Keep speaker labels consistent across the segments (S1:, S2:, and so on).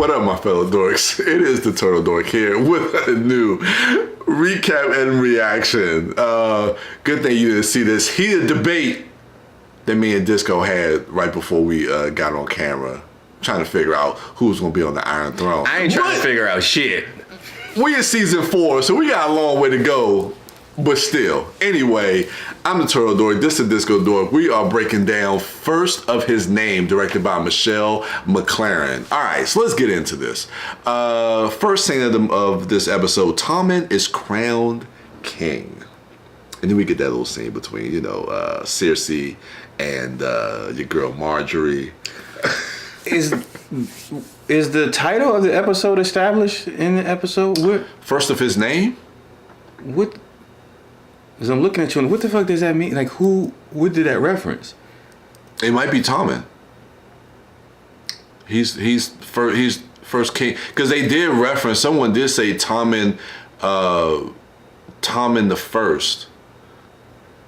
S1: What up, my fellow dorks? It is the Turtle Dork here with a new recap and reaction. Good thing you didn't see this heated debate that me and Disco had right before we got on camera, trying to figure out who's gonna be on the Iron Throne.
S2: I ain't trying to figure out shit.
S1: We in season 4, so we got a long way to go. But still, anyway, I'm the Turtle Dork, this is the Disco Dork. We are breaking down First of His Name, directed by Michelle McLaren. All right, so let's get into this. First scene of this episode, Tommen is crowned king. And then we get that little scene between, Cersei and your girl Marjorie.
S2: Is the title of the episode established in the episode? What?
S1: First of His Name?
S2: What? As I'm looking at you, and what the fuck does that mean? Like, what did that reference?
S1: It might be Tommen. He's first king, because they did reference. Someone did say Tommen the First.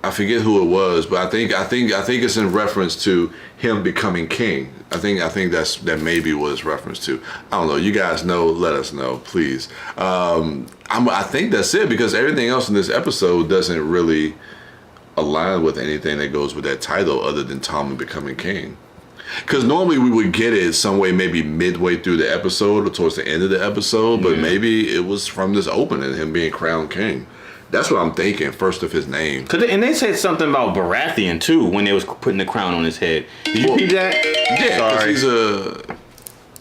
S1: I forget who it was, but I think it's in reference to him becoming king. I think that maybe was reference to. I don't know. You guys know. Let us know, please. I think that's it, because everything else in this episode doesn't really align with anything that goes with that title other than Tommen becoming king. Because normally we would get it some way, maybe midway through the episode or towards the end of the episode, but maybe it was from this opening, him being crowned king. That's what I'm thinking. First of His Name.
S2: And they said something about Baratheon too when they was putting the crown on his head. Did you read that?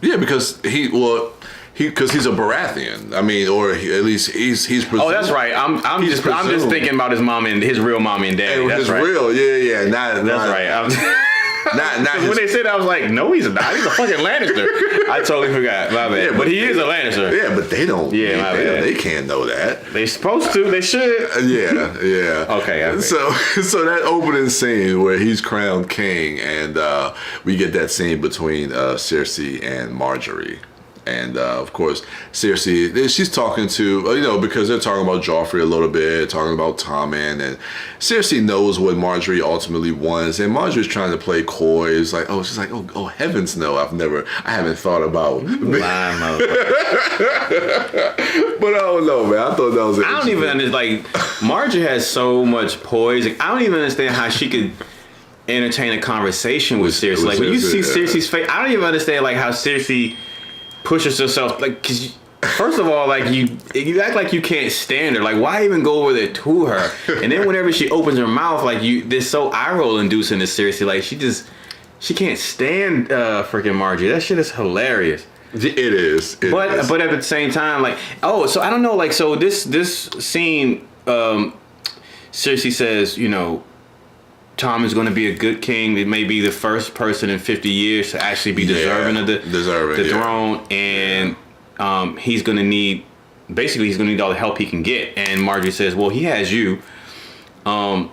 S1: Yeah, because he's a Baratheon. I mean, or at least he's presumed.
S2: Oh, that's right. I'm just thinking about his mom and his real mommy and daddy. That's right.
S1: Yeah. That's
S2: right. Not when they said that, I was like, no, he's not. He's a fucking Lannister. I totally forgot. My bad. Yeah, but he is a Lannister.
S1: Yeah, but they don't.
S2: Yeah,
S1: they can't know that.
S2: They supposed to. They should.
S1: Yeah.
S2: Okay.
S1: So that opening scene where he's crowned king, and we get that scene between Cersei and Marjorie. And of course, Cersei, she's talking to, because they're talking about Joffrey a little bit, talking about Tommen, and Cersei knows what Marjorie ultimately wants, and Marjorie's trying to play coy. It's like, she's like, oh heavens no, I haven't thought about. But I don't know, man. I thought that was.
S2: I don't even understand. Like, Marjorie has so much poise. Like, I don't even understand how she could entertain a conversation with Cersei. Like, when you see Cersei's face, I don't even understand like how Cersei pushes herself, like, cause first of all, like you act like you can't stand her. Like, why even go over there to her? And then whenever she opens her mouth, like this so eye roll inducing to Cersei. Like, she can't stand freaking Marjorie. That shit is hilarious.
S1: It is.
S2: But at the same time, like, so I don't know, like, so this scene, Cersei says, Tom is going to be a good king. It may be the first person in 50 years to actually be deserving of the throne, and he's going to need all the help he can get. And Marjorie says, well, he has you. But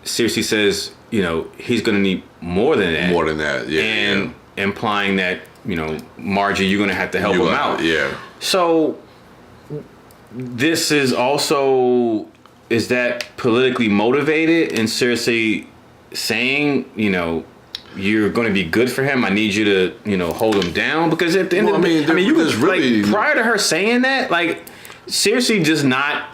S2: Cersei says, he's going to need more than that.
S1: More than that, yeah.
S2: And implying that, Marjorie, you're going to have to help him out.
S1: Yeah.
S2: So this is also... Is that politically motivated? And Cersei saying, you're going to be good for him. I need you to, hold him down, because at the end of the day, you was really, like, prior to her saying that, like, Cersei just not.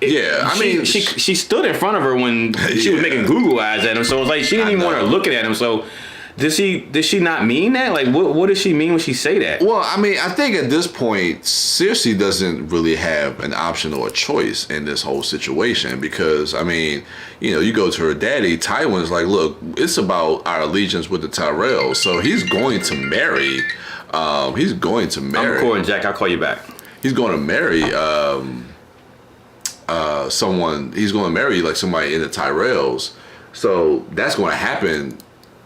S2: She stood in front of her when she was making Google eyes at him. So it's like she didn't even want her looking at him. So. Did she not mean that? Like, what does she mean when she say that? Well,
S1: I mean, I think at this point, Cersei doesn't really have an option or a choice in this whole situation, because, I mean, you go to her daddy, Tywin's like, look, it's about our allegiance with the Tyrells, so he's going to marry. I'm
S2: recording, Jack. I'll call you back.
S1: He's going to marry someone. He's going to marry like somebody in the Tyrells, so that's going to happen.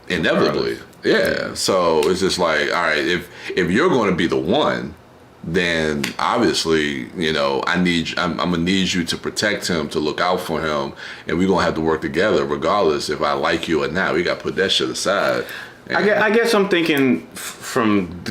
S1: Inevitably, yeah. So it's just like, all right, if you're going to be the one, then obviously, I'm gonna need you to protect him, to look out for him, and we're gonna have to work together, regardless if I like you or not. We got to put that shit aside.
S2: I guess I'm thinking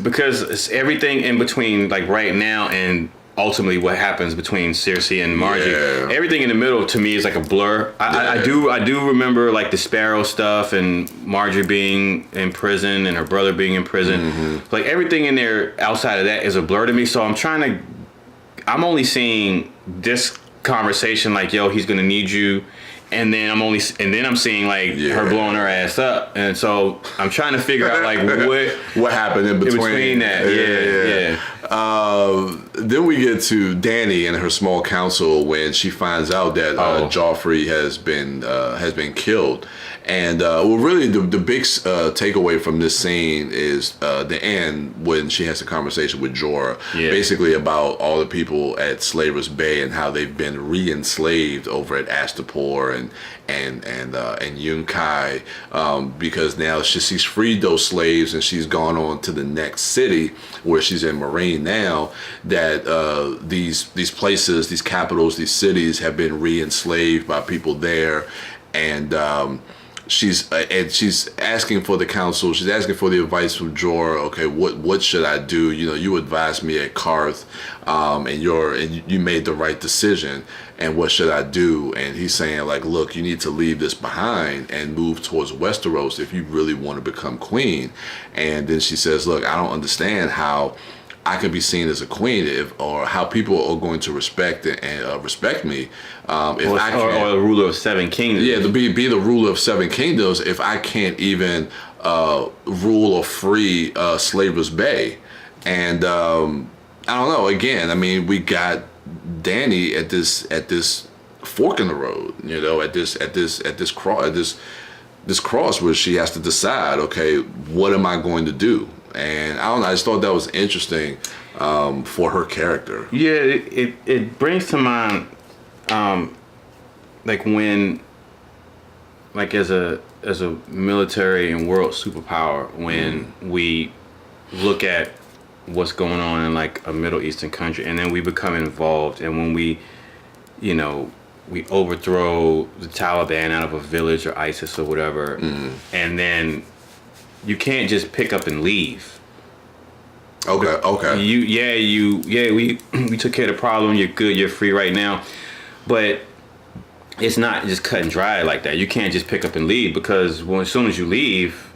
S2: because it's everything in between, like right now and ultimately what happens between Cersei and Marjorie.
S1: Yeah.
S2: Everything in the middle to me is like a blur. I do remember like the Sparrow stuff and Marjorie being in prison and her brother being in prison. Like everything in there outside of that is a blur to me. So I'm only seeing this conversation like, yo, he's gonna need you. And then I'm seeing like her blowing her ass up, and so I'm trying to figure out like
S1: what happened in between
S2: that.
S1: Then we get to Dany and her small council when she finds out that Joffrey has been killed, and really the big takeaway from this scene is the end when she has a conversation with Jorah, basically about all the people at Slaver's Bay and how they've been re-enslaved over at Astapor and Yunkai, because now she's freed those slaves and she's gone on to the next city where she's in Moraine now, that these places, these capitals, these cities have been re-enslaved by people there, and she's asking for the counsel. She's asking for the advice from Jorah. Okay, what should I do? You know, you advised me at Karth, and you made the right decision. And what should I do? And he's saying like, look, you need to leave this behind and move towards Westeros if you really want to become queen. And then she says, look, I don't understand how I could be seen as a queen, or how people are going to respect me, if I can't,
S2: or the ruler of 7 kingdoms.
S1: Yeah, to be the ruler of 7 kingdoms if I can't even rule or free Slaver's Bay. And I don't know. Again, I mean, we got Dany at this fork in the road. You know, at this cross where she has to decide. Okay, what am I going to do? And I don't know, I just thought that was interesting for her character.
S2: Yeah, it brings to mind, like when, like as a military and world superpower, when we look at what's going on in like a Middle Eastern country, and then we become involved, and when we overthrow the Taliban out of a village or ISIS or whatever, and then you can't just pick up and leave.
S1: Okay.
S2: We took care of the problem. You're good. You're free right now. But it's not just cut and dry like that. You can't just pick up and leave, because as soon as you leave,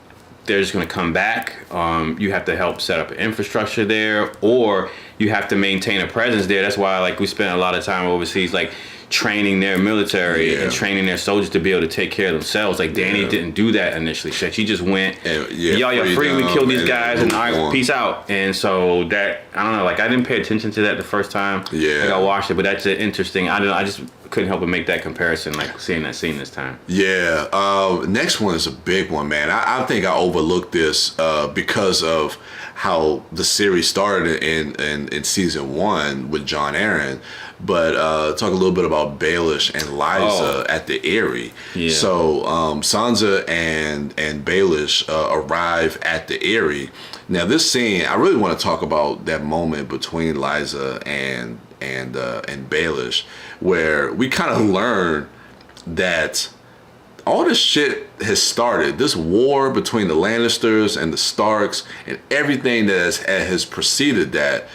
S2: they're just going to come back. You have to help set up an infrastructure there, or you have to maintain a presence there. That's why like we spent a lot of time overseas, like training their military and training their soldiers to be able to take care of themselves. Like Dany didn't do that initially. She just went, y'all free, we killed these guys, and all right, peace out. And so that, I don't know, like I didn't pay attention to that the first time like I watched it, but that's interesting. I just couldn't help but make that comparison, like seeing that scene this time.
S1: Next one is a big one, man. I think I overlooked this because of how the series started in season 1 with Jon Arryn. But talk a little bit about Baelish and Lysa at the Eyrie. Yeah. So Sansa and Baelish arrive at the Eyrie. Now this scene, I really want to talk about that moment between Lysa and Baelish, where we kind of learn that all this shit has started. This war between the Lannisters and the Starks and everything that has preceded that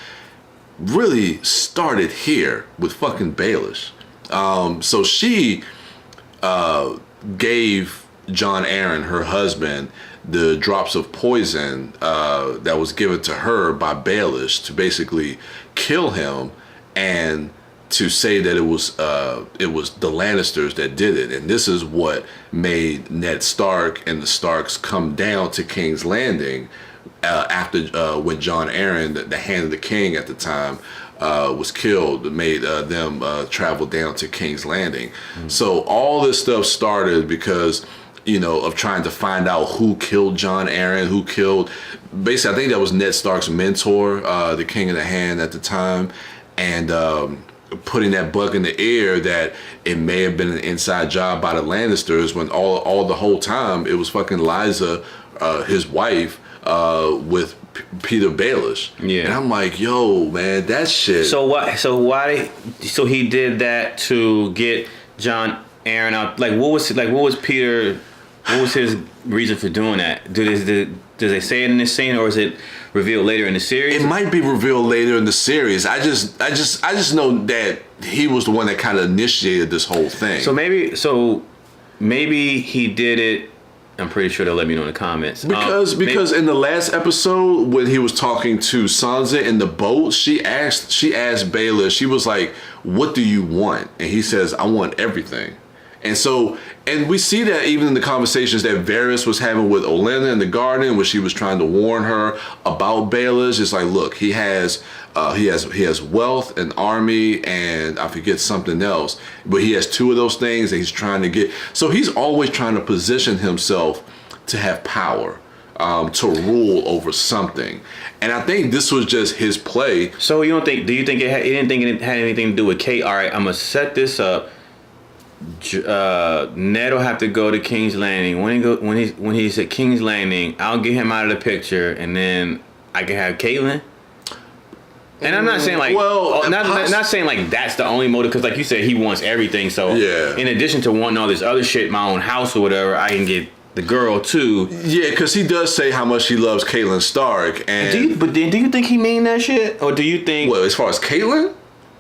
S1: really started here with fucking Baelish. So she gave Jon Arryn, her husband, the drops of poison that was given to her by Baelish to basically kill him, and to say that it was the Lannisters that did it. And this is what made Ned Stark and the Starks come down to King's Landing after when Jon Arryn, the Hand of the King at the time, was killed, made them travel down to King's Landing. So all this stuff started because, of trying to find out who killed Jon Arryn, who killed, basically I think that was Ned Stark's mentor, the King of the Hand at the time, and putting that bug in the air that it may have been an inside job by the Lannisters, when all the whole time it was fucking Lysa, his wife, with Peter Baelish. Yeah. And I'm like, yo, man, that shit.
S2: So he did that to get Jon Arryn out. Like what was his reason for doing that? does they say it in this scene, or is it revealed later in the series?
S1: It might be revealed later in the series. I just know that he was the one that kind of initiated this whole thing.
S2: So maybe he did it. I'm pretty sure they'll let me know in the comments.
S1: Because in the last episode when he was talking to Sansa in the boat, she asked Baelish, she was like, "What do you want?" And he says, "I want everything." And we see that even in the conversations that Varys was having with Olenna in the garden, where she was trying to warn her about Baelish. It's like, look, he has wealth, an army, and I forget something else, but he has two of those things that he's trying to get. So he's always trying to position himself to have power, to rule over something. And I think this was just his play.
S2: So do you think he didn't think it had anything to do with Kate? All right, I'm gonna set this up. Ned will have to go to King's Landing. When he's at King's Landing, I'll get him out of the picture, and then I can have Caitlyn. And I'm not saying like, not saying like that's the only motive, because like you said, he wants everything. So
S1: yeah.
S2: In addition to wanting all this other shit, my own house or whatever, I can get the girl too.
S1: Yeah, because he does say how much he loves Caitlyn Stark. And
S2: do you think he mean that shit, or do you think?
S1: Well, as far as Caitlyn.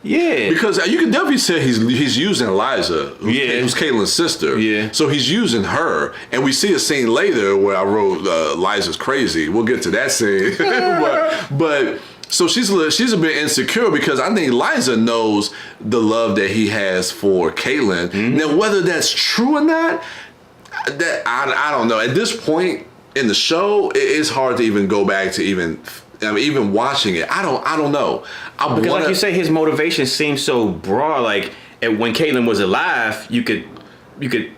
S2: Yeah,
S1: because you can definitely say he's using Eliza, who's Caitlyn's sister.
S2: Yeah, so
S1: he's using her, and we see a scene later where I wrote Eliza's crazy. We'll get to that scene, but so she's a bit insecure because I think Eliza knows the love that he has for Caitlyn. Mm-hmm. Now, whether that's true or not, that I don't know. At this point in the show, it's hard to even go back to even watching it. I don't know.
S2: Because like you say, his motivation seems so broad. Like when Caitlyn was alive, you could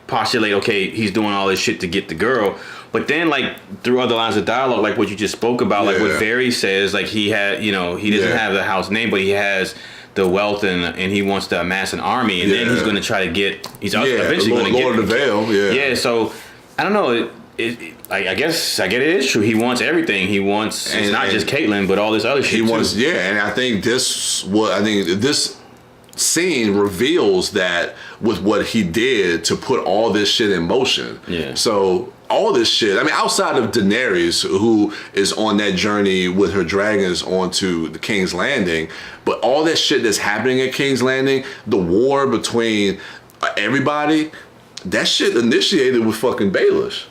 S2: postulate, okay, he's doing all this shit to get the girl. But then, like through other lines of dialogue, like what you just spoke about, like what Varys says, like he had, he doesn't have the house name, but he has the wealth and he wants to amass an army, and then he's going to try to get. He's eventually going to get
S1: Lord of the Vale. Yeah.
S2: So I don't know. I guess it is true. He wants everything. He wants it's not just Caitlyn, but all this other shit.
S1: And I think this scene reveals that with what he did to put all this shit in motion.
S2: Yeah.
S1: So all this shit. I mean, outside of Daenerys, who is on that journey with her dragons onto the King's Landing, but all that shit that's happening at King's Landing, the war between everybody, that shit initiated with fucking Baelish.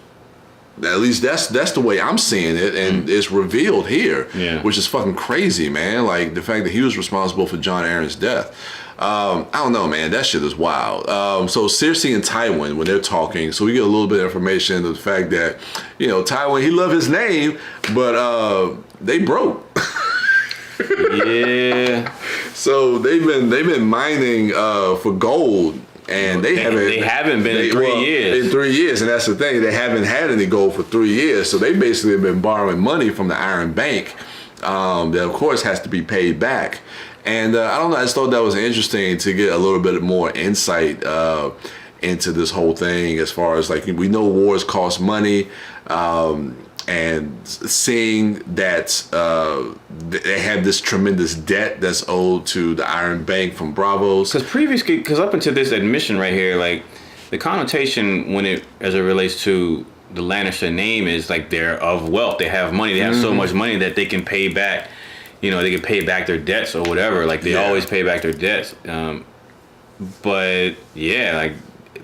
S1: At least that's the way I'm seeing it, and it's revealed here, which is fucking crazy, man. Like the fact that he was responsible for Jon Arryn's death. I don't know, man. That shit is wild. So Cersei and Tywin, when they're talking, so we get a little bit of information of the fact that, Tywin, he loved his name, but they broke.
S2: Yeah.
S1: So they've been mining for gold. And they haven't been in 3 years. In 3 years, and that's the thing. They haven't had any gold for 3 years, so they basically have been borrowing money from the Iron Bank that, of course, has to be paid back. And I don't know. I just thought that was interesting to get a little bit more insight into this whole thing. As far as like we know, wars cost money, and seeing that they have this tremendous debt that's owed to the Iron Bank from Braavos.
S2: Because up until this admission right here, like the connotation as it relates to the Lannister name is like they're of wealth. They have money. They have so much money that they can pay back. They can pay back their debts or whatever. Like they always pay back their debts. But yeah, like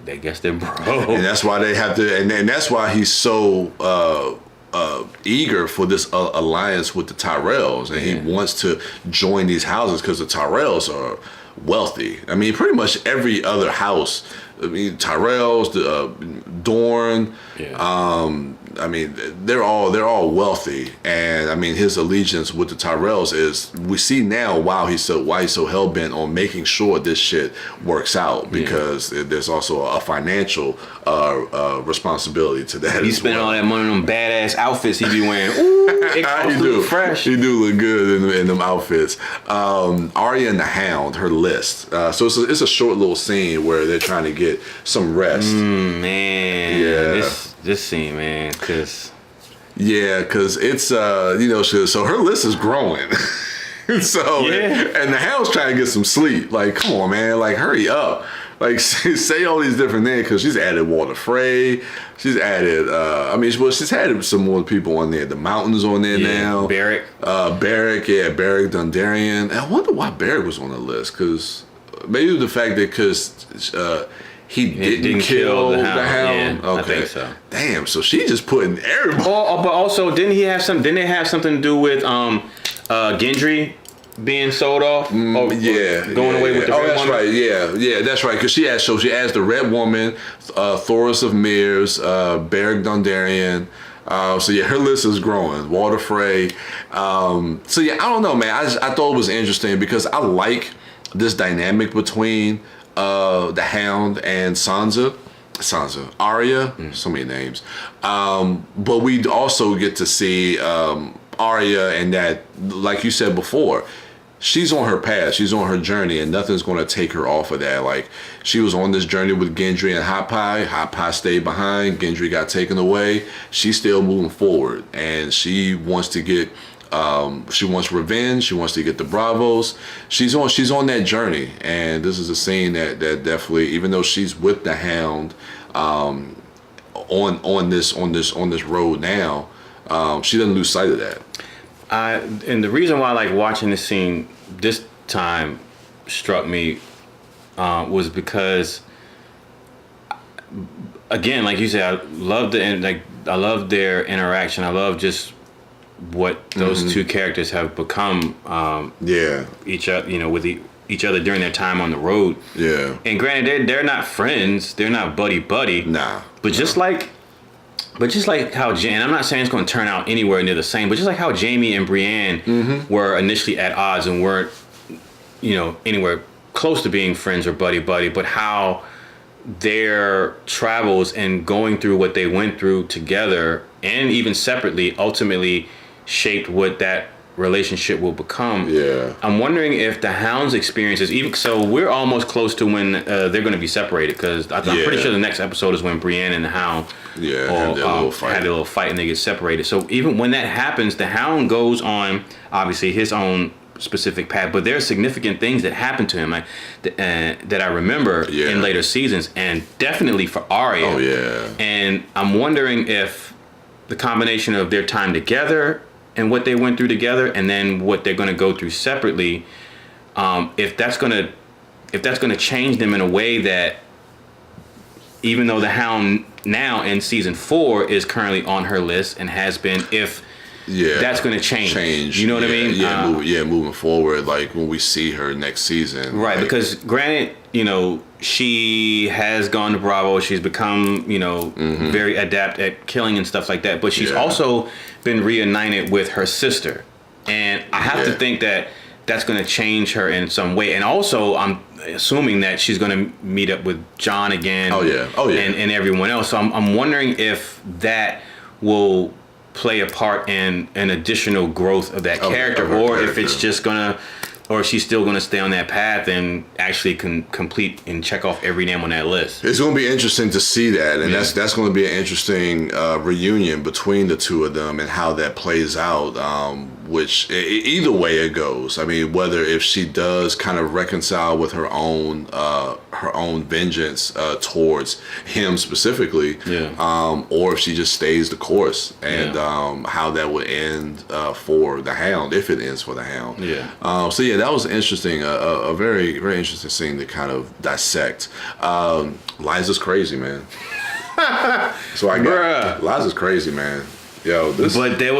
S2: I guess they're broke.
S1: And that's why they have to. And that's why he's so. Eager for this alliance with the Tyrells, and he wants to join these houses because the Tyrells are wealthy. I mean, pretty much every other house. I mean, Tyrells, Dorne. I mean, they're all wealthy, and I mean, his allegiance with the Tyrells is we see now why he's so hell bent on making sure this shit works out, because there's also a financial responsibility to that.
S2: He spent all that money on them badass outfits he be wearing. Ooh, it
S1: he do
S2: fresh.
S1: He do look good in them outfits. Arya and the Hound, her list. So it's a short little scene where they're trying to get some rest.
S2: Man, yeah. This scene, man, because
S1: it's so her list is growing. And the Hound's trying to get some sleep. Like, come on, man, like hurry up. like say all these different things because she's added Walter Frey. She's added. She's added some more people on there. The Mountains on there now.
S2: Barrick.
S1: Barrick Dondarrion. And I wonder why Barrick was on the list because maybe the fact that he didn't kill the hound.
S2: Yeah, I think so.
S1: Damn, so she just putting everybody.
S2: But also, didn't they have something to do with Gendry being sold off? Going away with the red
S1: that's
S2: woman?
S1: right. Yeah, that's right. Because she has the Red Woman, Thoros of Mears, Beric Dondarrion. Her list is growing. Walter Frey. I don't know, man. I thought it was interesting because I like this dynamic between the Hound and Sansa, Arya, so many names. But we also get to see Arya and that, like you said before, she's on her path, she's on her journey, and nothing's going to take her off of that. Like, she was on this journey with Gendry and Hot Pie stayed behind, Gendry got taken away. She's still moving forward, and she wants to get she wants revenge. She wants to get the Bravos. She's on that journey, and this is a scene that definitely, even though she's with the Hound, on this road now, she doesn't lose sight of that.
S2: And the reason why I like watching this scene this time struck me was because, again, like you said, I love their interaction. I love just what those two characters have become. Each other, with each other during their time on the road. Yeah. And granted, they're not friends. They're not buddy.
S1: Nah.
S2: But just like how and I'm not saying it's going to turn out anywhere near the same, but just like how Jaime and Brienne were initially at odds and weren't, anywhere close to being friends or buddy, but how their travels and going through what they went through together and even separately ultimately shaped what that relationship will become.
S1: Yeah.
S2: I'm wondering if the Hound's experiences, even so, we're almost close to when they're going to be separated, because I'm pretty sure the next episode is when Brienne and the Hound had a little fight and they get separated. So even when that happens, the Hound goes on obviously his own specific path, but there are significant things that happen to him that I remember in later seasons, and definitely for Arya.
S1: Oh yeah.
S2: And I'm wondering if the combination of their time together and what they went through together, and then what they're going to go through separately, if that's going to change them in a way that, even though the Hound now in season 4 is currently on her list and has been, that's going to change. You know what I mean?
S1: Moving forward, like when we see her next season,
S2: right? Because granted, she has gone to Bravo. She's become, very adept at killing and stuff like that. But she's also been reunited with her sister, and I have to think that that's going to change her in some way. And also, I'm assuming that she's going to meet up with Jon again. And everyone else. So I'm wondering if that will play a part in an additional growth of that character, or if it's just gonna, or she's still gonna stay on that path and actually can complete and check off every name on that list.
S1: It's gonna be interesting to see that, and that's gonna be an interesting reunion between the two of them and how that plays out. Which either way it goes. I mean, whether if she does kind of reconcile with her own vengeance towards him specifically, or if she just stays the course, and how that would end for the Hound, if it ends for the Hound. That was interesting, a very, very interesting scene to kind of dissect. Liza's crazy, man. So I got Liza's crazy, man. Yo,
S2: but there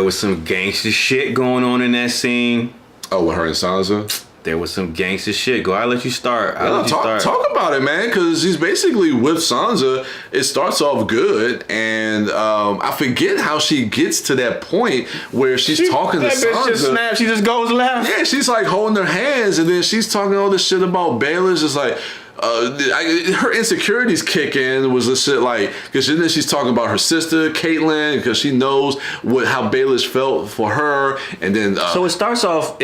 S2: was some gangster shit going on in that scene.
S1: Oh, with her and Sansa?
S2: There was some gangster shit. I'll let you start.
S1: Talk about it, man, because he's basically with Sansa. It starts off good, and I forget how she gets to that point where she's talking to Sansa. That bitch just snaps.
S2: She just goes left.
S1: Yeah, she's like holding her hands, and then she's talking all this shit about Baelish. It's like, her insecurities kick in. Was this shit like, because then she's talking about her sister Caitlyn, because she knows how Baelish felt for her, and then
S2: so it starts off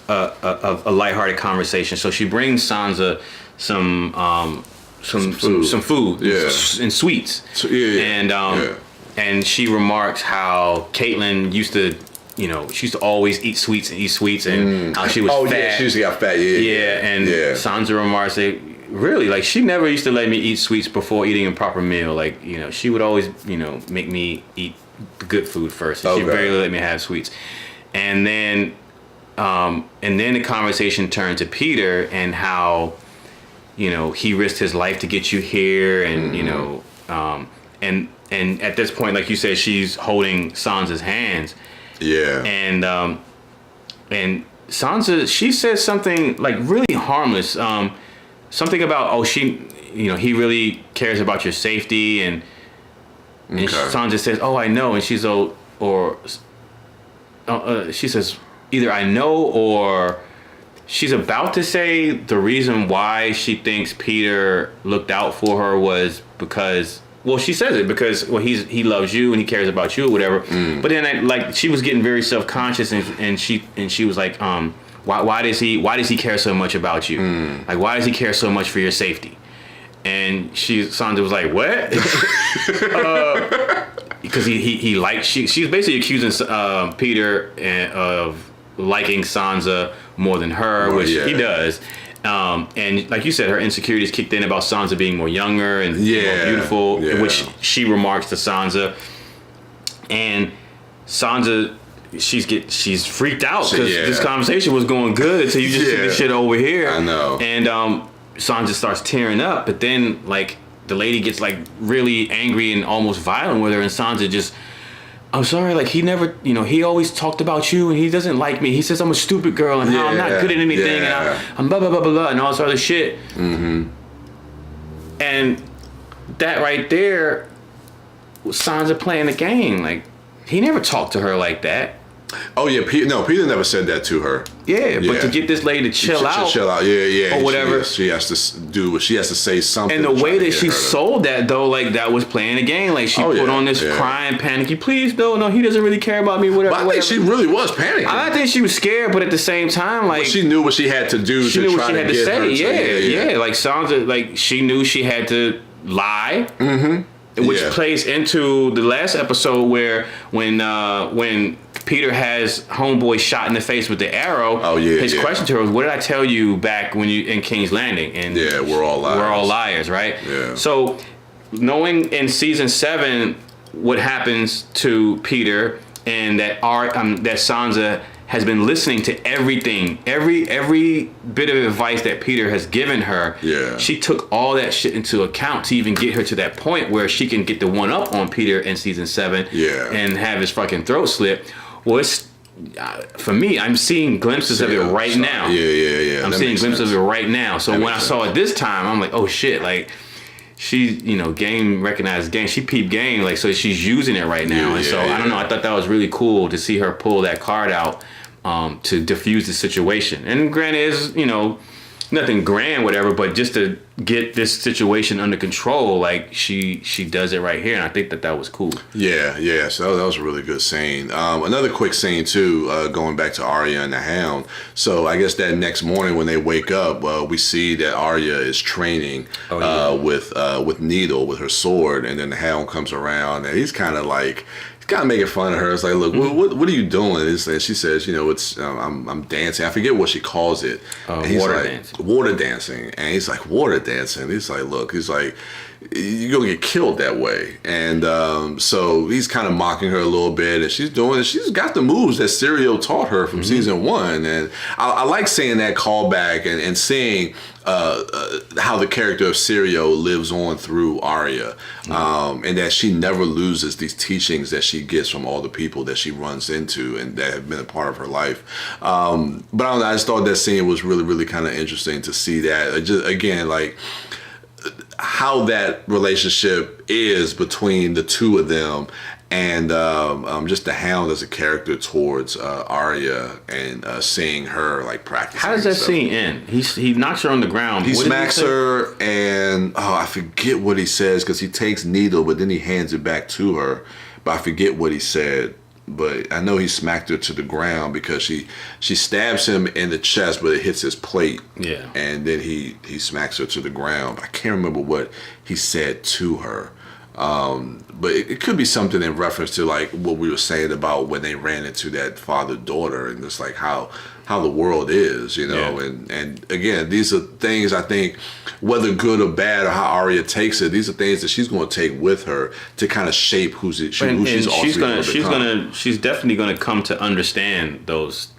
S2: a lighthearted conversation. So she brings Sansa some food, and sweets, and she remarks how Caitlyn used to she used to always eat sweets and how she was fat.
S1: Yeah, she used to get fat.
S2: And Sansa remarks that really, like, she never used to let me eat sweets before eating a proper meal. Like, she would always, make me eat good food first. And she barely let me have sweets. And then the conversation turned to Peter and how, he risked his life to get you here, and and at this point, like you said, she's holding Sansa's hands.
S1: Yeah.
S2: And Sansa, she says something like really harmless. Something about he really cares about your safety, and Sansa says, "Oh, I know," and she says either I know, or she's about to say the reason why she thinks Peter looked out for her was because. Well, she says it because he loves you and he cares about you or whatever. But then she was getting very self-conscious, and she was like, why does he care so much about you? Like, why does he care so much for your safety? And Sansa was like, what? Because he likes, she's basically accusing Peter of liking Sansa more than her, which he does. And like you said, her insecurities kicked in about Sansa being more younger and more beautiful, which she remarks to Sansa. And Sansa, she's freaked out because this conversation was going good until you just took this shit over here.
S1: I know.
S2: And Sansa starts tearing up, but then like the lady gets like really angry and almost violent with her, and Sansa just, I'm sorry, like he never, he always talked about you and he doesn't like me. He says I'm a stupid girl and how I'm not good at anything and I'm blah, blah, blah, blah, blah, and all this other shit. And that right there was Sansa playing the game. Like, he never talked to her like that.
S1: Oh yeah, Peter never said that to her.
S2: Yeah, but to get this lady to chill out, or whatever,
S1: she has to do what she has to say something.
S2: And the way that she sold that, though, like that was playing a game. Like she put on this crying, panicky, please, no, he doesn't really care about me, whatever.
S1: But I think she really was panicking.
S2: I think she was scared, but at the same time, like,
S1: she knew what she had to do. She knew what she had to
S2: say. Like Sansa, like she knew she had to lie. Which plays into the last episode where when Peter has homeboy shot in the face with the arrow. His question to her was, "What did I tell you back when you in King's Landing?" And
S1: we're all liars.
S2: We're all liars, right?
S1: Yeah.
S2: So knowing in season 7 what happens to Peter, and that that Sansa has been listening to everything, every bit of advice that Peter has given her. She took all that shit into account to even get her to that point where she can get the one up on Peter in season 7 and have his fucking throat slit. Well, it's, for me, I'm seeing glimpses of it right now. I'm seeing glimpses of it right now. So when I saw it this time, I'm like, oh shit, like, she, game recognized game. She peeped game, like, so she's using it right now. And so I don't know. I thought that was really cool to see her pull that card out to diffuse the situation. And granted, is nothing grand, whatever, but just to get this situation under control, like she does it right here, and I think that was cool. So that was a really good scene. Another quick scene too, going back to Arya and the Hound. So I guess that next morning when they wake up, we see that Arya is training with Needle, with her sword, and then the Hound comes around and he's kind of making fun of her. It's like, look, what are you doing? And she says, it's I'm dancing. I forget what she calls it. Water dancing.
S1: Water dancing. And he's like, water dancing. He's like, look, you're gonna get killed that way. And so he's kind of mocking her a little bit, and she's got the moves that Syrio taught her from season 1. And I like seeing that callback and seeing how the character of Syrio lives on through Arya, and that she never loses these teachings that she gets from all the people that she runs into and that have been a part of her life. But I don't know, I just thought that scene was really, really kind of interesting to see that. Just, again, like, how that relationship is between the two of them, and just the Hound as a character towards Arya, and seeing her like practicing.
S2: How does that scene end? He knocks her on the ground.
S1: He smacks her, and I forget what he says, because he takes Needle, but then he hands it back to her. But I forget what he said. But I know he smacked her to the ground because she stabs him in the chest, but it hits his plate. Yeah. And then he smacks her to the ground. I can't remember what he said to her. But it could be something in reference to like what we were saying about when they ran into that father-daughter and just like how the world is, you know. And again, these are things I think, whether good or bad or how Arya takes it, these are things that she's going to take with her to kind of shape who she's
S2: definitely going to come to understand those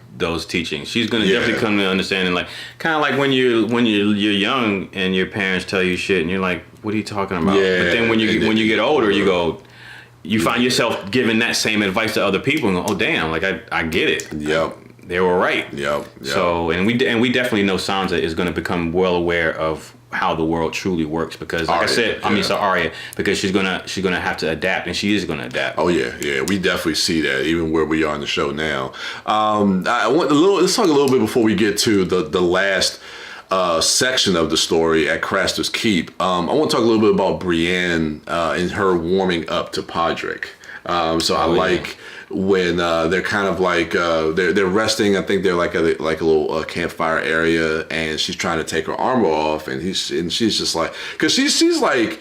S2: teachings. She's going to definitely come to understand, and like kind of like when you're young and your parents tell you shit and you're like, what are you talking about?
S1: Yeah,
S2: but then when you get older, you find yourself giving that same advice to other people and go, oh damn, like I get it.
S1: Yep.
S2: They were right.
S1: Yep.
S2: So and we definitely know Sansa is going to become well aware of how the world truly works, because like Arya, because she's gonna have to adapt, and she is gonna adapt.
S1: Oh yeah, we definitely see that even where we are in the show now. Let's talk a little bit before we get to the last section of the story at Craster's Keep. I want to talk a little bit about Brienne and her warming up to Podrick. When they're kind of like they're resting. I think they're like a little campfire area, and she's trying to take her armor off, and she's just like, because she's like.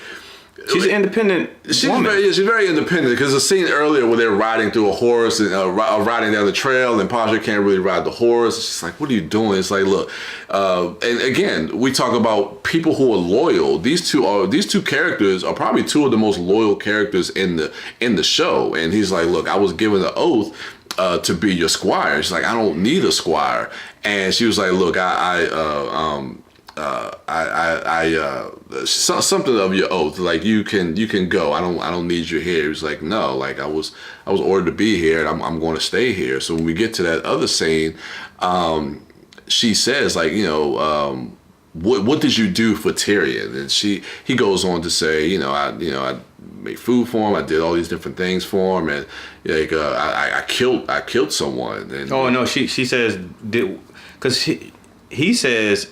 S2: She's an independent woman.
S1: She's very independent, because the scene earlier where they're riding through a horse and riding down the trail, and Podrick can't really ride the horse. It's just like, what are you doing? It's like, look, and again, we talk about people who are loyal. These two characters are probably two of the most loyal characters in the show. And he's like, look, I was given the oath to be your squire. She's like, I don't need a squire. And she was like, look, something of your oath, like you can go. I don't need you here. He was like, no, like I was ordered to be here, and I'm going to stay here. So when we get to that other scene, she says, like, you know, what did you do for Tyrion? And he goes on to say, I made food for him. I did all these different things for him, and like I killed someone. And
S2: oh no, she says, because he says,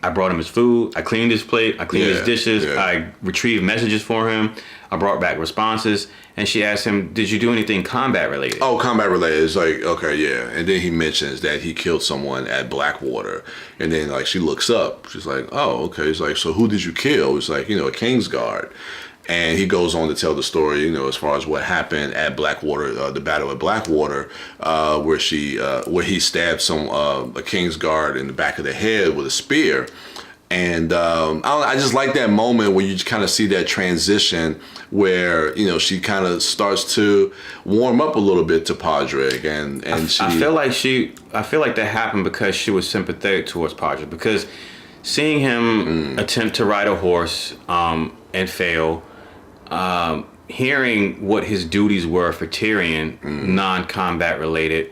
S2: I brought him his food. I cleaned his plate. I cleaned his dishes.
S1: Yeah.
S2: I retrieved messages for him. I brought back responses. And she asked him, did you do anything combat related?
S1: Oh, combat related. It's like, okay, yeah. And then he mentions that he killed someone at Blackwater. And then, like, she looks up. She's like, oh, okay. It's like, so who did you kill? It's like, a Kingsguard. And he goes on to tell the story, as far as what happened at Blackwater, the battle at Blackwater, where he stabbed a Kingsguard in the back of the head with a spear. And I just like that moment where you kind of see that transition where, she kind of starts to warm up a little bit to Podrick, and
S2: I feel like that happened because she was sympathetic towards Podrick, because seeing him attempt to ride a horse and fail, hearing what his duties were for Tyrion, non-combat related,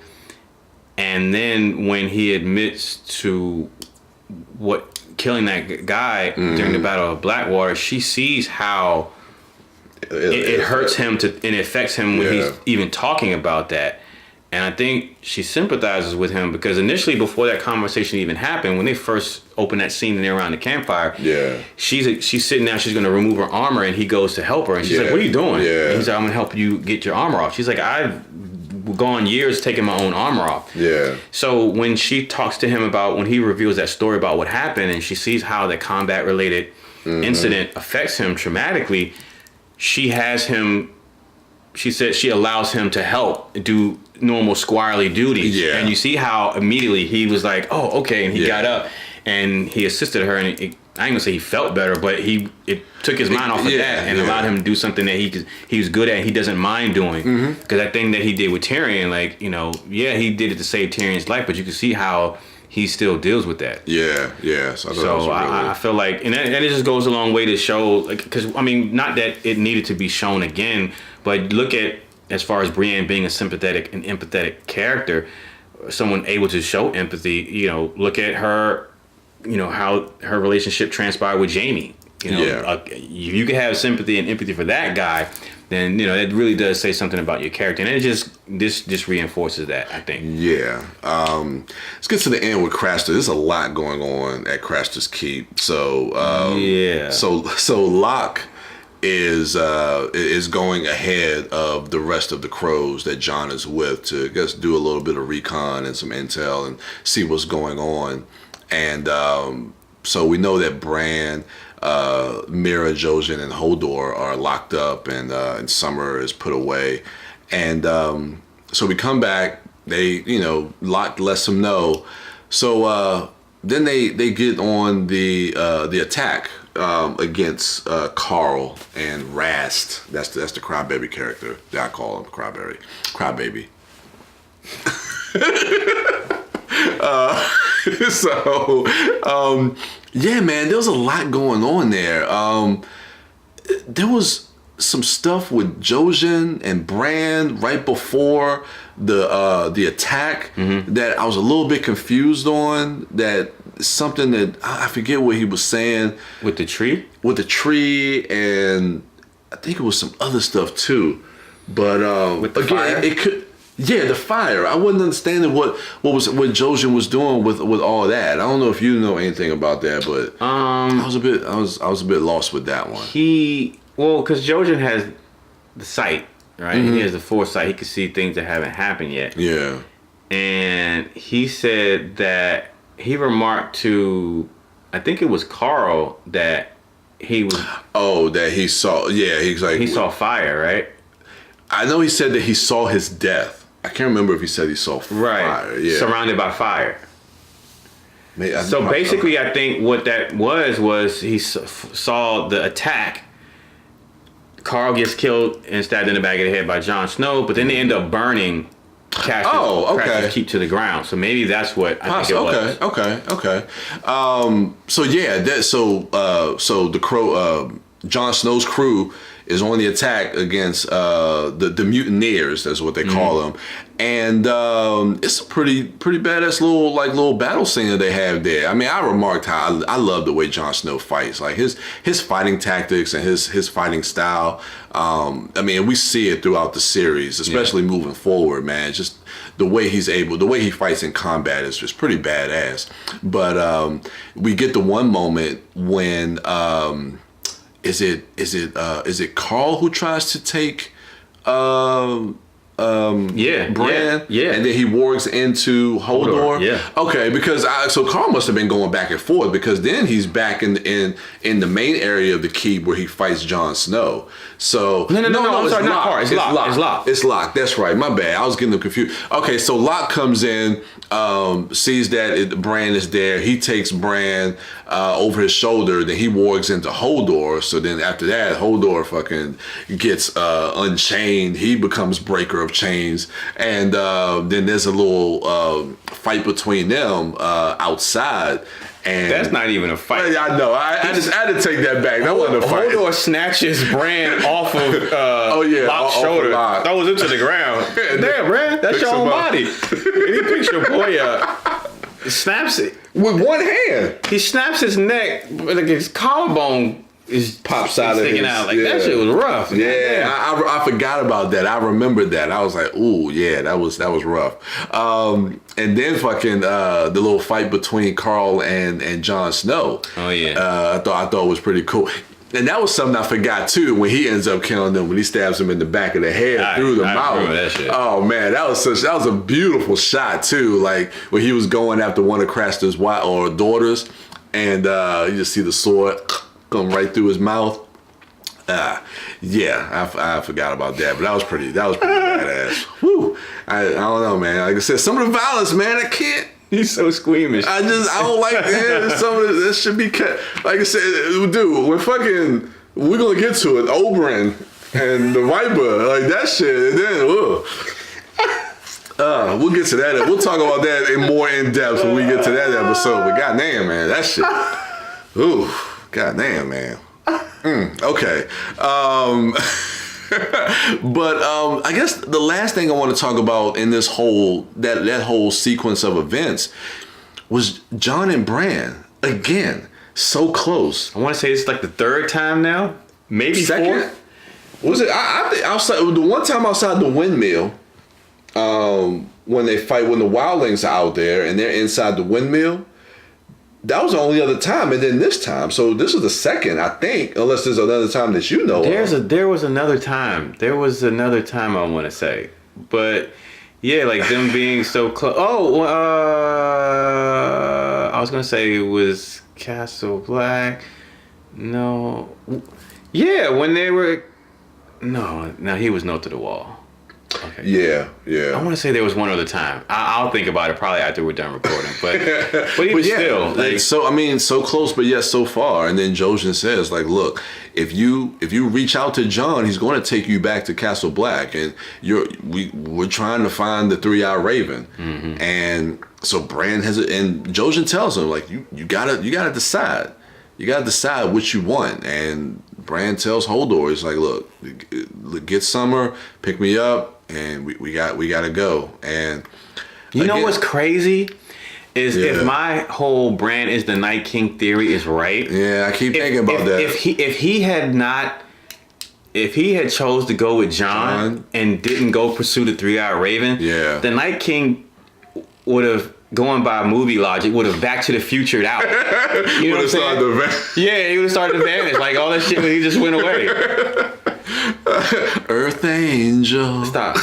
S2: and then when he admits to killing that guy during the Battle of Blackwater, she sees how it hurts him and it affects him when he's even talking about that. And I think she sympathizes with him, because initially, before that conversation even happened, when they first opened that scene and they're around the campfire, she's sitting down, she's going to remove her armor, and he goes to help her, and she's like, what are you doing? And he's like, I'm going to help you get your armor off. She's like, I've gone years taking my own armor off. So when she talks to him when he reveals that story about what happened, and she sees how the combat related incident affects him traumatically, she said she allows him to help do normal squirely duties. And you see how immediately he was like, oh, okay, and he got up and he assisted her, and I ain't gonna say he felt better, but it took his mind off of that and allowed him to do something that he was good at and he doesn't mind doing. Because that thing that he did with Tyrion, like, he did it to save Tyrion's life, but you can see how he still deals with that. So I feel like, and it just goes a long way to show, like, because I mean, not that it needed to be shown again, but look at, as far as Brienne being a sympathetic and empathetic character, someone able to show empathy. Look at her, how her relationship transpired with Jaime. If you could have sympathy and empathy for that guy, then it really does say something about your character, and it just reinforces that, I think.
S1: Let's get to the end with Craster. There's a lot going on at Craster's Keep. So so Locke is going ahead of the rest of the crows that Jon is with to, I guess, do a little bit of recon and some intel and see what's going on. And so we know that Bran Mira, Jojen, and Hodor are locked up, and Summer is put away, and so we come back. They, Locke lets them know. So then they get on the attack against Carl and Rast. That's the Crybaby character that I call him, Crybaby. Yeah, man, there was a lot going on there. There was some stuff with Jojen and Bran right before the attack that I was a little bit confused on. That something that I forget what he was saying
S2: with the tree.
S1: With the tree, and I think it was some other stuff too. But
S2: with the fire?
S1: It could. Yeah, the fire. I wasn't understanding what Jojen was doing with all that. I don't know if you know anything about that, but I was a bit lost with that one.
S2: Because Jojen has the sight, right? He has the foresight. He can see things that haven't happened yet.
S1: Yeah.
S2: And he said that he remarked to, I think it was Carl, that he was.
S1: Oh, that he saw. Yeah, he's like.
S2: He saw fire, right?
S1: I know he said that he saw his death. I can't remember if he said he saw fire. Yeah.
S2: Surrounded by fire. So basically, I think what that was he saw the attack. Carl gets killed and stabbed in the back of the head by Jon Snow, but then they end up burning Cassius Keep to the ground. So maybe that's what I think it was.
S1: Okay. So yeah, so the crow, Jon Snow's crew is on the attack against the mutineers. That's what they call them, and it's a pretty badass little battle scene that they have there. I mean, I remarked how I love the way Jon Snow fights, like his fighting tactics and his fighting style. I mean, we see it throughout the series, especially moving forward, man. Just the way he fights in combat is just pretty badass. But we get the one moment when. Is it Carl who tries to take Bran?
S2: Yeah.
S1: And then he wargs into Hodor.
S2: Yeah.
S1: Okay, because so Carl must have been going back and forth, because then he's back in the main area of the keep where he fights Jon Snow. So
S2: no, I'm sorry, not Carl.
S1: It's Locke. That's right. My bad. I was getting them confused. Okay, so Locke comes in, sees that Bran is there. He takes Bran over his shoulder. Then he wargs into Hodor. So then after that, Hodor fucking gets unchained. He becomes breaker of chains, and then there's a little fight between them outside. And
S2: that's not even a fight.
S1: I know. I had to take that back. That wasn't a fight.
S2: Hodor snatches Bran off of Locke's shoulder, throws him to the ground. Damn, Bran, that's your own body. And he picks your boy up, snaps it
S1: with one hand.
S2: He snaps his neck, like his collarbone pops out, sticking out. Like that shit was rough.
S1: Yeah, I forgot about that. I remembered that. I was like, ooh, yeah, that was rough. And then fucking the little fight between Carl and Jon Snow.
S2: Oh yeah.
S1: I thought it was pretty cool. And that was something I forgot too, when he ends up killing them, when he stabs him in the back of the head through the mouth.
S2: Remember that shit.
S1: Oh man, that was a beautiful shot too. Like when he was going after one of Craster's daughters, and you just see the sword come right through his mouth. Yeah, I forgot about that, but that was pretty badass. Whew. I don't know, man. Like I said, some of the violence, man, I can't.
S2: He's so squeamish.
S1: I don't like some of this should be cut. Like I said, dude, we're gonna get to it. Oberyn and the Viper, like that shit, and then we'll get to that. We'll talk about that more in depth when we get to that episode. But goddamn, man, that shit. Ooh, goddamn, man. Okay. But I guess the last thing I want to talk about in this whole that whole sequence of events was Jon and Bran again, so close.
S2: I want to say it's like the third time now, maybe
S1: second.
S2: Fourth.
S1: Was it? I think outside the one time outside the windmill, when they fight when the wildlings are out there and they're inside the windmill. That was the only other time, and then this time. So this is the second, I think, unless there's another time that you know of.
S2: There was another time. There was another time I want to say, but yeah, like them being so close. Oh, I was gonna say it was Castle Black. No. Yeah, when they were. No, he was no to the wall. Okay.
S1: Yeah,
S2: I
S1: yeah.
S2: want to say there was one other time. I'll think about it probably after we're done recording. But even
S1: But yeah,
S2: still, like,
S1: so I mean, so close, but yet so far. And then Jojen says, like, look, if you reach out to Jon, he's going to take you back to Castle Black, and we're trying to find the three-eyed raven.
S2: Mm-hmm.
S1: And so Bran and Jojen tells him, like, you gotta decide. You gotta decide what you want. And Bran tells Hodor, he's like, look, get Summer, pick me up, and we got to go. And
S2: you know
S1: again,
S2: what's crazy is
S1: Yeah.
S2: if my whole Bran is the Night King theory is right.
S1: Yeah, I keep thinking about that.
S2: If he had chose to go with Jon and didn't go pursue the three-eyed raven,
S1: Yeah.
S2: the Night King would have, going by movie logic, would have Back to the Future'd out. You know what I'm saying? Yeah, he would have started to vanish. Like all that shit when he just went away.
S1: Earth Angel.
S2: Stop.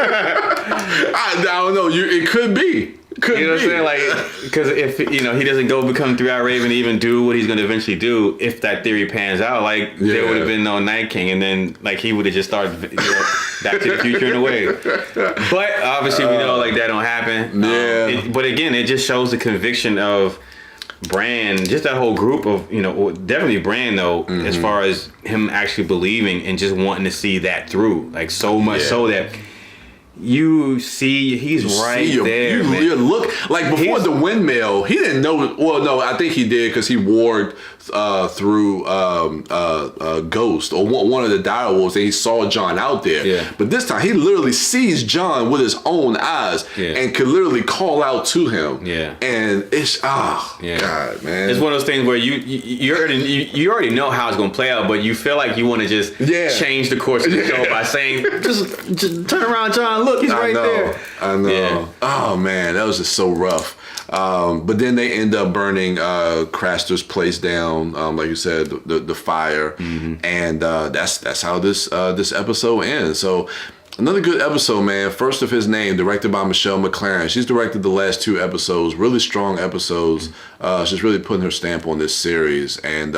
S1: I don't know. It could be. Could
S2: You know what I'm saying? Like, because if he doesn't go become three-eyed raven, even do what he's going to eventually do, if that theory pans out, like there
S1: Yeah.
S2: would have been no Night King, and then like he would have just started Back to the Future in a way. But obviously, we know like that don't happen.
S1: Yeah.
S2: But again, it just shows the conviction of Bran, just that whole group of definitely Bran though,
S1: Mm-hmm.
S2: as far as him actually believing and just wanting to see that through, like so much so that. You see, he's right there.
S1: You look like before the windmill. He didn't know. Well, no, I think he did because he warged through Ghost or one of the direwolves, and he saw Jon out there.
S2: Yeah.
S1: But this time, he literally sees Jon with his own eyes and could literally call out to him.
S2: Yeah.
S1: And it's God, man.
S2: It's one of those things where you already know how it's gonna play out, but you feel like you want to just change the course of the show by saying just turn around, Jon. Look, he's right there.
S1: I know.
S2: Yeah.
S1: Oh man, that was just so rough. But then they end up burning Craster's place down, like you said, the fire, and that's how this episode ends. So another good episode, man. First of his name, directed by Michelle MacLaren. She's directed the last two episodes, really strong episodes. She's really putting her stamp on this series, and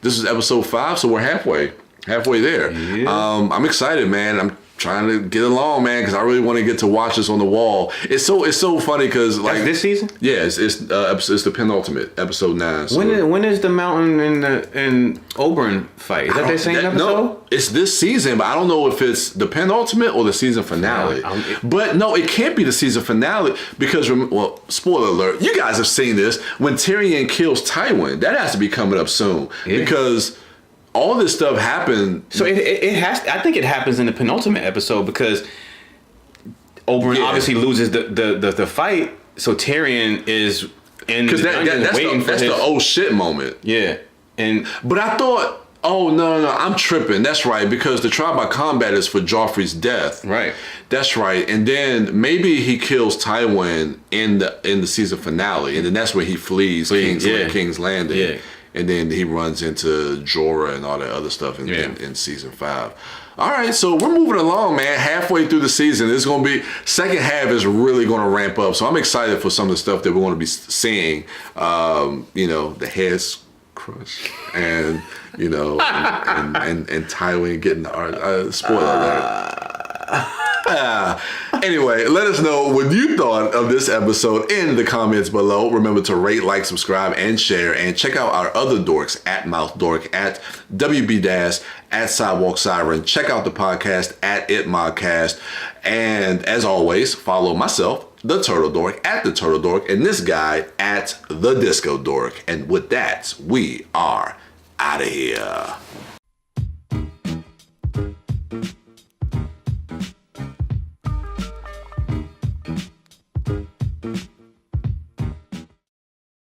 S1: this is episode 5, so we're halfway there.
S2: Yeah.
S1: I'm excited, man. I'm trying to get along, man, because I really want to get to watch this on the wall. It's so funny because like
S2: That's this season.
S1: Yeah, it's the penultimate episode 9. So
S2: When is the Mountain and Oberyn fight? Is that their same episode?
S1: No, it's this season, but I don't know if it's the penultimate or the season finale. But no, it can't be the season finale because, well, spoiler alert, you guys have seen this. When Tyrion kills Tywin, that has to be coming up soon because all this stuff happened.
S2: So it has. I think it happens in the penultimate episode because Oberyn obviously loses the fight. So Tyrion is in the dungeon waiting for his.
S1: That's the oh shit moment.
S2: Yeah,
S1: But I thought, oh no, I'm tripping. That's right, because the trial by combat is for Joffrey's death.
S2: Right.
S1: That's right. And then maybe he kills Tywin in the season finale, and then that's when he flees King's Landing.
S2: Yeah.
S1: And then he runs into Jorah and all that other stuff in season 5. All right, so we're moving along, man. Halfway through the season, it's going to be second half is really going to ramp up. So I'm excited for some of the stuff that we're going to be seeing. The heads crush, and and Tywin getting the spoiler alert. Anyway, let us know what you thought of this episode in the comments below. Remember to rate, like, subscribe, and share. And check out our other dorks at MouthDork, at WB Dash, at Sidewalk Siren. Check out the podcast at ItModcast. And as always, follow myself, the Turtle Dork, at the Turtle Dork, and this guy at the Disco Dork. And with that, we are out of here.